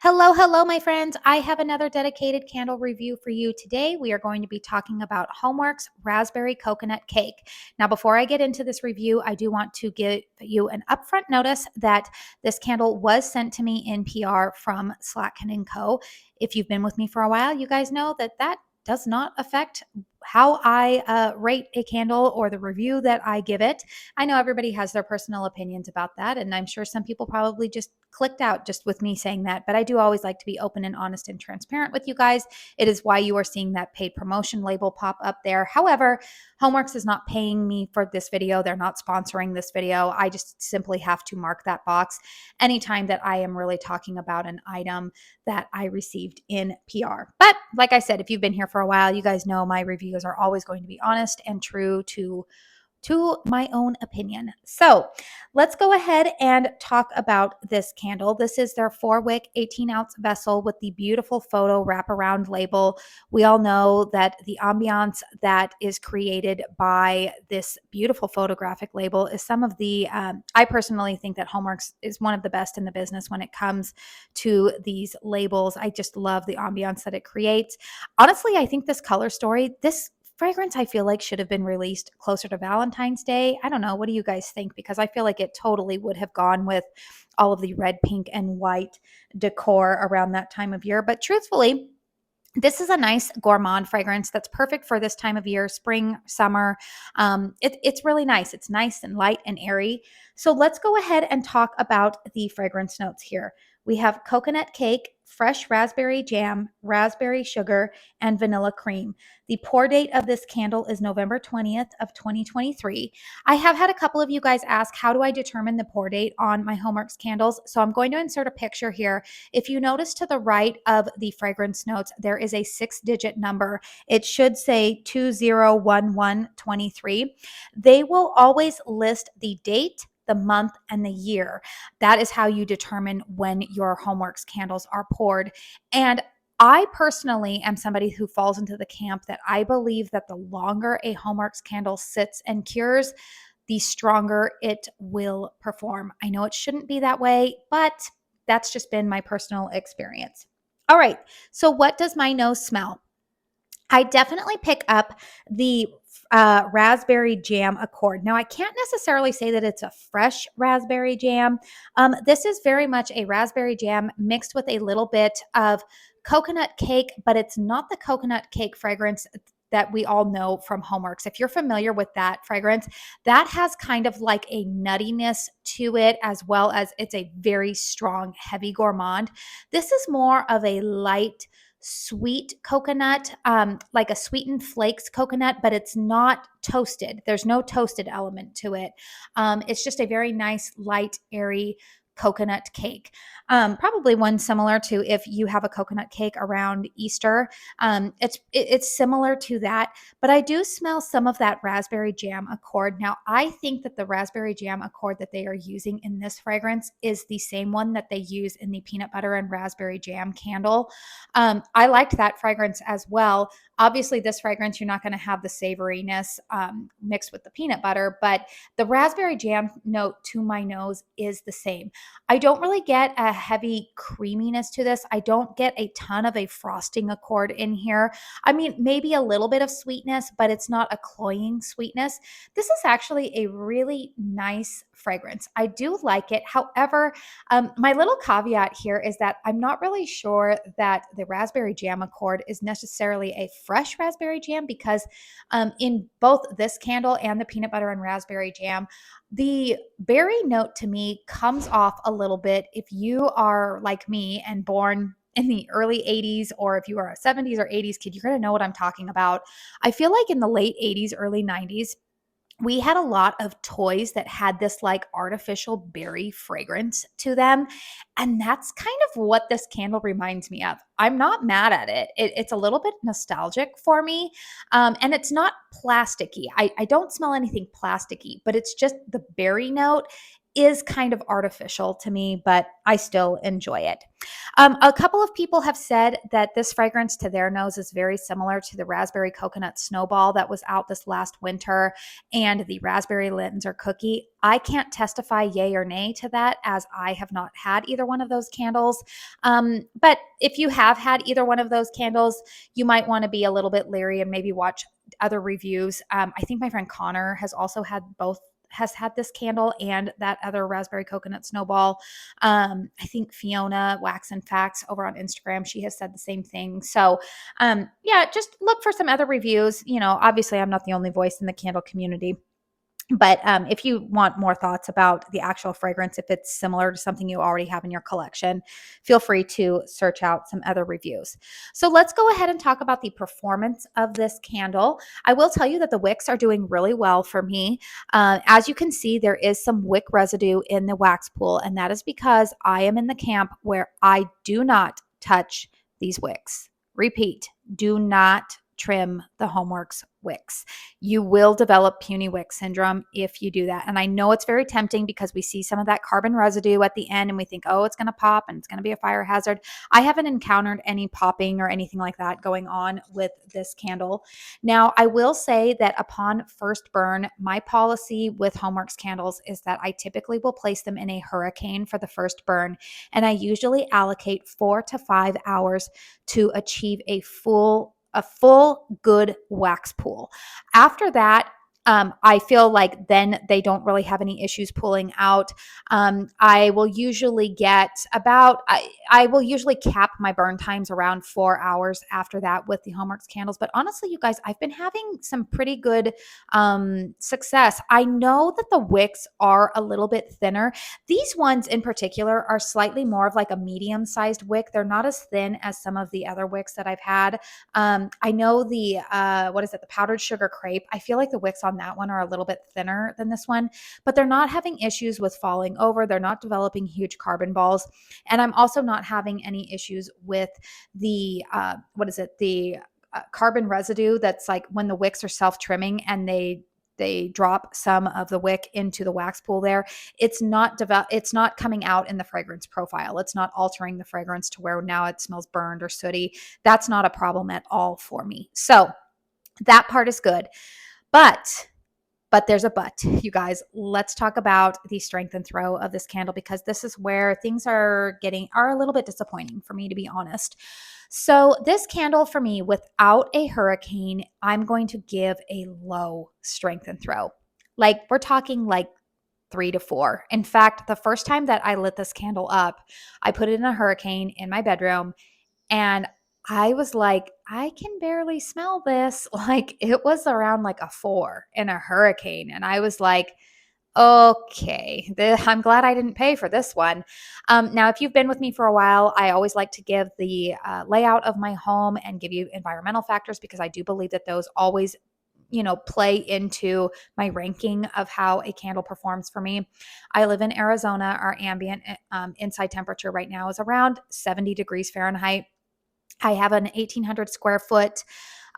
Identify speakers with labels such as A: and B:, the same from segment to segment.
A: Hello, hello, my friends. I have another dedicated candle review for you today. We are going to be talking about Homeworx Raspberry Coconut Cake. Now, before I get into this review, I do want to give you an upfront notice that this candle was sent to me in PR from Slatkin & Co. If you've been with me for a while, you guys know that does not affect how I rate a candle or the review that I give it. I know everybody has their personal opinions about that, and I'm sure some people probably just clicked out just with me saying that, but I do always like to be open and honest and transparent with you guys. It is why you are seeing that paid promotion label pop up there. However, Homeworx is not paying me for this video. They're not sponsoring this video. I just simply have to mark that box anytime that I am really talking about an item that I received in PR. But like I said, if you've been here for a while, you guys know my reviews are always going to be honest and true to my own opinion. So let's go ahead and talk about this candle. This is their 4-wick 18-ounce vessel with the beautiful photo wraparound label. We all know that the ambiance that is created by this beautiful photographic label is some of the, I personally think that Homeworx is one of the best in the business when it comes to these labels. I just love the ambiance that it creates. Honestly, I think this color story, this fragrance I feel like should have been released closer to Valentine's Day. I don't know. What do you guys think? Because I feel like it totally would have gone with all of the red, pink, and white decor around that time of year. But truthfully, this is a nice gourmand fragrance that's perfect for this time of year, spring, summer. It's really nice. It's nice and light and airy. So let's go ahead and talk about the fragrance notes here. We have coconut cake, fresh raspberry jam, raspberry sugar, and vanilla cream. The pour date of this candle is November 20th of 2023. I have had a couple of you guys ask, how do I determine the pour date on my Homeworx candles? So I'm going to insert a picture here. If you notice to the right of the fragrance notes, there is a 6-digit number. It should say 201123. They will always list the date, the month, and the year. That is how you determine when your Homeworx candles are poured. And I personally am somebody who falls into the camp that I believe that the longer a Homeworx candle sits and cures, the stronger it will perform. I know it shouldn't be that way, but that's just been my personal experience. All right, so what does my nose smell? I definitely pick up the raspberry jam accord. Now, I can't necessarily say that it's a fresh raspberry jam. This is very much a raspberry jam mixed with a little bit of coconut cake, but it's not the coconut cake fragrance that we all know from Homeworx. If you're familiar with that fragrance, that has kind of like a nuttiness to it, as well as it's a very strong, heavy gourmand. This is more of a light, sweet coconut, like a sweetened flakes coconut, but it's not toasted. There's no toasted element to it. It's just a very nice, light, airy coconut cake. Probably one similar to if you have a coconut cake around Easter. It's similar to that, but I do smell some of that raspberry jam accord. Now, I think that the raspberry jam accord that they are using in this fragrance is the same one that they use in the peanut butter and raspberry jam candle. I liked that fragrance as well. Obviously, this fragrance, you're not going to have the savoriness mixed with the peanut butter, but the raspberry jam note to my nose is the same. I don't really get a heavy creaminess to this. I don't get a ton of a frosting accord in here. I mean, maybe a little bit of sweetness, but it's not a cloying sweetness. This is actually a really nice fragrance. I do like it. However, my little caveat here is that I'm not really sure that the raspberry jam accord is necessarily a fresh raspberry jam, because in both this candle and the peanut butter and raspberry jam, the berry note to me comes off a little bit. If you are like me and born in the early 80s, or if you are a 70s or 80s kid, you're going to know what I'm talking about. I feel like in the late 80s, early 90s, we had a lot of toys that had this like artificial berry fragrance to them. And that's kind of what this candle reminds me of. I'm not mad at it. It's a little bit nostalgic for me. And it's not plasticky. I don't smell anything plasticky, but it's just the berry note is kind of artificial to me, but I still enjoy it. A couple of people have said that this fragrance to their nose is very similar to the raspberry coconut snowball that was out this last winter and the raspberry Linzer cookie. I can't testify yay or nay to that, as I have not had either one of those candles. But if you have had either one of those candles, you might want to be a little bit leery and maybe watch other reviews. I think my friend Connor has also had both, has had this candle and that other raspberry coconut snowball. I think Fiona Wax and Facts over on Instagram, she has said the same thing. So yeah, just look for some other reviews. You know, obviously I'm not the only voice in the candle community. But if you want more thoughts about the actual fragrance, if it's similar to something you already have in your collection, feel free to search out some other reviews. So let's go ahead and talk about the performance of this candle. I will tell you that the wicks are doing really well for me. As you can see, there is some wick residue in the wax pool, and that is because I am in the camp where I do not touch these wicks. Repeat, do not trim the Homeworx wicks. You will develop puny wick syndrome if you do that. And I know it's very tempting because we see some of that carbon residue at the end and we think, oh, it's going to pop and it's going to be a fire hazard. I haven't encountered any popping or anything like that going on with this candle. Now, I will say that upon first burn, my policy with Homeworx candles is that I typically will place them in a hurricane for the first burn. And I usually allocate 4 to 5 hours to achieve a full good wax pool. After that, I feel like then they don't really have any issues pulling out. I will usually get about, I will usually cap my burn times around 4 hours after that with the Homeworx candles. But honestly, you guys, I've been having some pretty good success. I know that the wicks are a little bit thinner. These ones in particular are slightly more of like a medium-sized wick. They're not as thin as some of the other wicks that I've had. I know the, what is it? The powdered sugar crepe. I feel like the wicks on that one are a little bit thinner than this one, but they're not having issues with falling over. They're not developing huge carbon balls. And I'm also not having any issues with the, what is it? The carbon residue that's like when the wicks are self-trimming and they drop some of the wick into the wax pool there. It's not coming out in the fragrance profile. It's not altering the fragrance to where now it smells burned or sooty. That's not a problem at all for me. So that part is good. But there's a but, you guys. Let's talk about the strength and throw of this candle, because this is where things are a little bit disappointing for me, to be honest. So this candle for me, without a hurricane, I'm going to give a low strength and throw. Like we're talking like 3 to 4. In fact, the first time that I lit this candle up, I put it in a hurricane in my bedroom and I was like, I can barely smell this. Like it was around like a 4 in a hurricane. And I was like, okay, I'm glad I didn't pay for this one. Now, if you've been with me for a while, I always like to give the layout of my home and give you environmental factors, because I do believe that those always play into my ranking of how a candle performs for me. I live in Arizona. Our ambient inside temperature right now is around 70 degrees Fahrenheit. I have an 1,800 square foot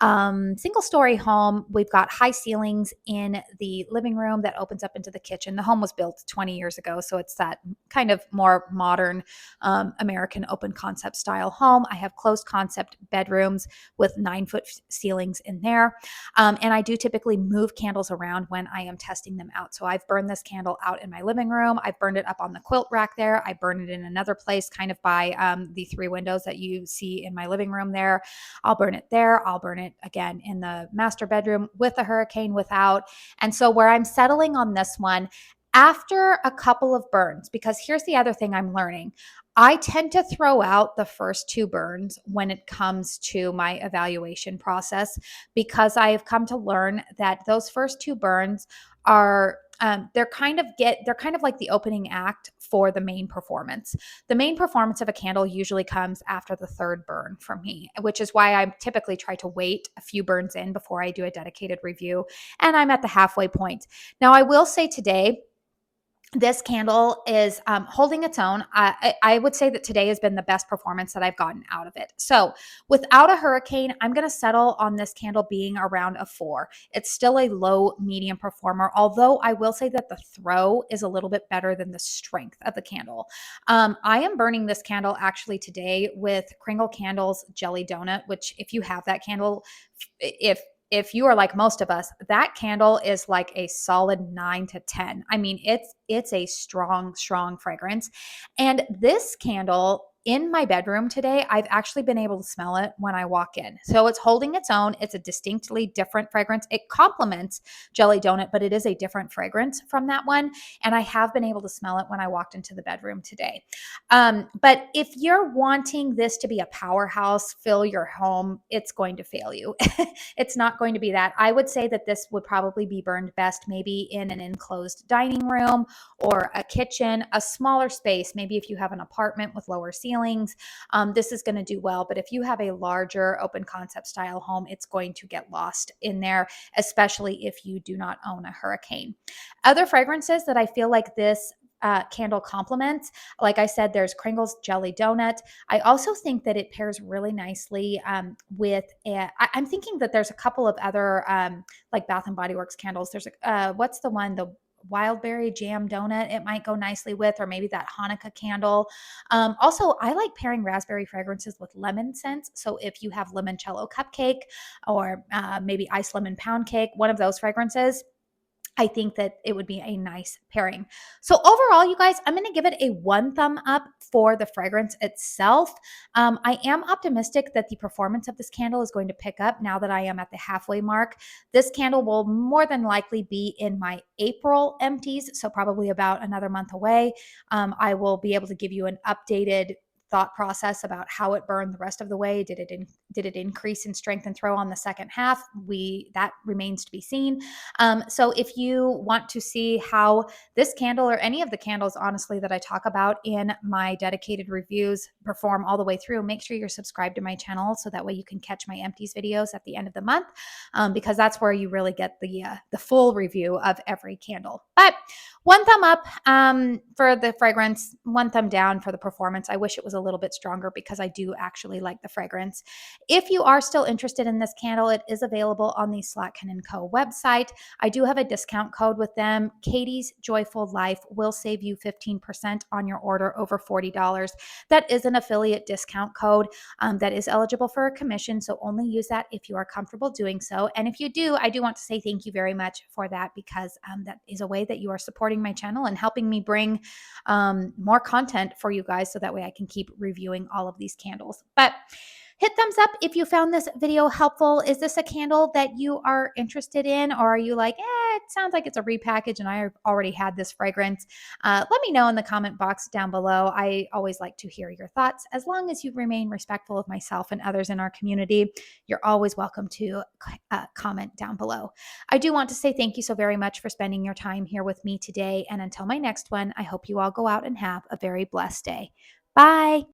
A: single story home. We've got high ceilings in the living room that opens up into the kitchen. The home was built 20 years ago, so it's that kind of more modern American open concept style home. I have closed concept bedrooms with 9-foot ceilings in there. And I do typically move candles around when I am testing them out. So I've burned this candle out in my living room. I've burned it up on the quilt rack there. I burned it in another place kind of by the 3 windows that you see in my living room there. I'll burn it there. I'll burn it again in the master bedroom with a hurricane, without. And so where I'm settling on this one, after a couple of burns, because here's the other thing I'm learning. I tend to throw out the first 2 burns when it comes to my evaluation process, because I have come to learn that those first 2 burns are they're kind of like the opening act for the main performance. The main performance of a candle usually comes after the 3rd burn for me, which is why I typically try to wait a few burns in before I do a dedicated review. And I'm at the halfway point. Now, I will say today, This candle is holding its own. I would say that today has been the best performance that I've gotten out of it. So without a hurricane, I'm going to settle on this candle being around a 4. It's still a low medium performer, although I will say that the throw is a little bit better than the strength of the candle. I am burning this candle actually today with Kringle Candles Jelly Donut, which if you have that candle, if you are like most of us, that candle is like a solid 9 to 10. I mean, it's a strong fragrance. And this candle in my bedroom today, I've actually been able to smell it when I walk in. So it's holding its own. It's a distinctly different fragrance. It complements Jelly Donut, but it is a different fragrance from that one. And I have been able to smell it when I walked into the bedroom today. But if you're wanting this to be a powerhouse, fill your home, it's going to fail you. It's not going to be that. I would say that this would probably be burned best maybe in an enclosed dining room or a kitchen, a smaller space. Maybe if you have an apartment with lower ceilings, this is going to do well. But if you have a larger open concept style home, it's going to get lost in there, especially if you do not own a hurricane. Other fragrances that I feel like this candle complements. Like I said, there's Kringle's Jelly Donut. I also think that it pairs really nicely with. I'm thinking that there's a couple of other like Bath and Body Works candles. There's what's the one, the Wildberry Jam Donut, it might go nicely with, or maybe that Hanukkah candle. Also, I like pairing raspberry fragrances with lemon scents. So if you have limoncello cupcake or maybe iced lemon pound cake, one of those fragrances, I think that it would be a nice pairing. So overall, you guys, I'm going to give it a 1 thumb up for the fragrance itself. I am optimistic that the performance of this candle is going to pick up now that I am at the halfway mark. This candle will more than likely be in my April empties, so probably about another month away. I will be able to give you an updated thought process about how it burned the rest of the way. Did it increase in strength and throw on the second half? That remains to be seen. So if you want to see how this candle or any of the candles, honestly, that I talk about in my dedicated reviews perform all the way through, make sure you're subscribed to my channel so that way you can catch my empties videos at the end of the month, because that's where you really get the full review of every candle. But 1 thumb up for the fragrance, 1 thumb down for the performance. I wish it was a little bit stronger because I do actually like the fragrance. If you are still interested in this candle, it is available on the Slatkin & Co. website. I do have a discount code with them. Katie's Joyful Life will save you 15% on your order over $40. That is an affiliate discount code that is eligible for a commission, so only use that if you are comfortable doing so. And if you do, I do want to say thank you very much for that, because that is a way that you are supporting my channel and helping me bring more content for you guys, so that way I can keep reviewing all of these candles. But hit thumbs up if you found this video helpful. Is this a candle that you are interested in, or are you like, it sounds like it's a repackage and I already had this fragrance? Let me know in the comment box down below. I always like to hear your thoughts. As long as you remain respectful of myself and others in our community, you're always welcome to comment down below. I do want to say thank you so very much for spending your time here with me today. And until my next one, I hope you all go out and have a very blessed day. Bye.